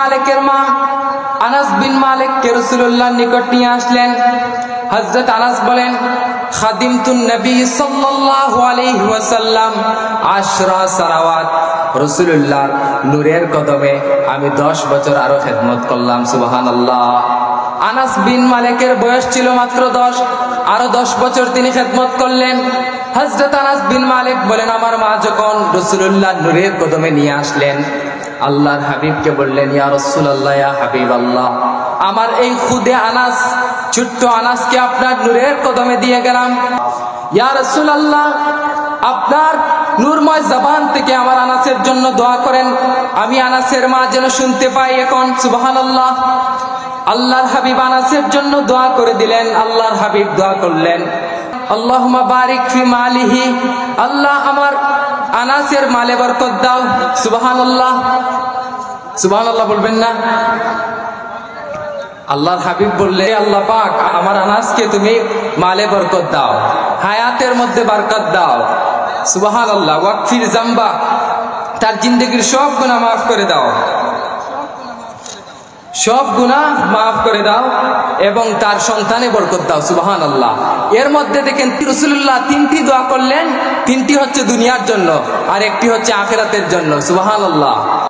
মালিকের মা আনাস বিন মালিক কে রাসূলুল্লাহর নিকট নিয়ে আসলেন। হযরত আনাস বলেন, খাদিমতুন নবী সাল্লাল্লাহু আলাইহি ওয়াসাল্লাম 10 সালাওয়াত, রাসূলুল্লাহর নূরের কদমে আমি 10 বছর আরো খেদমত করলাম। সুবহানাল্লাহ। আনাস বিন মালিকের বয়স ছিল মাত্র 10, আরো 10 বছর তিনি খেদমত করলেন। হযরত আনাস বিন মালিক বলেন, আমার মা যখন রাসূলুল্লাহর নূরের কদমে নিয়ে আসলেন, আল্লাহর হাবিবকে বললেন, ইয়া রাসূলুল্লাহ, ইয়া হাবিবাল্লাহ, আমার এই খুদে আনাস, ছোট্ট আনাসকে আপনার নূরের কদমে দিয়ে গেলাম। ইয়া রাসূলুল্লাহ, আপনার নূরময় জবান থেকে আমার আনাসের জন্য দোয়া করেন, আমি আনাসের মা যেন শুনতে পাই এখন। সুবহানাল্লাহ। আল্লাহর হাবিব আনাসের জন্য দোয়া করে দিলেন। আল্লাহর হাবিব দোয়া করলেন, আল্লাহুম্মা বারিক ফি মালিহি, আল্লাহ আমার আনাসের মালে বরকত দাও। সুবহানাল্লাহ। সুবহানাল্লাহ বলবেন না? আল্লাহর হাবিব বললে, আল্লাহ পাক আমার আনাসকে তুমি মালে বরকত দাও, হায়াতের মধ্যে বরকত দাও। সুবহানাল্লাহ। ওয়াকফির জামবা, তার জিন্দেগীর সব গুনাহ মাফ করে দাও, সব গুনাহ মাফ করে দাও এবং তার সন্তানে বরকত দাও। সুবহানাল্লাহ। এর মধ্যে দেখেন রাসূলুল্লাহ 3টি দোয়া করলেন, 3টি হচ্ছে দুনিয়ার জন্য আর একটি হচ্ছে আখিরাতের জন্য। সুবহানাল্লাহ।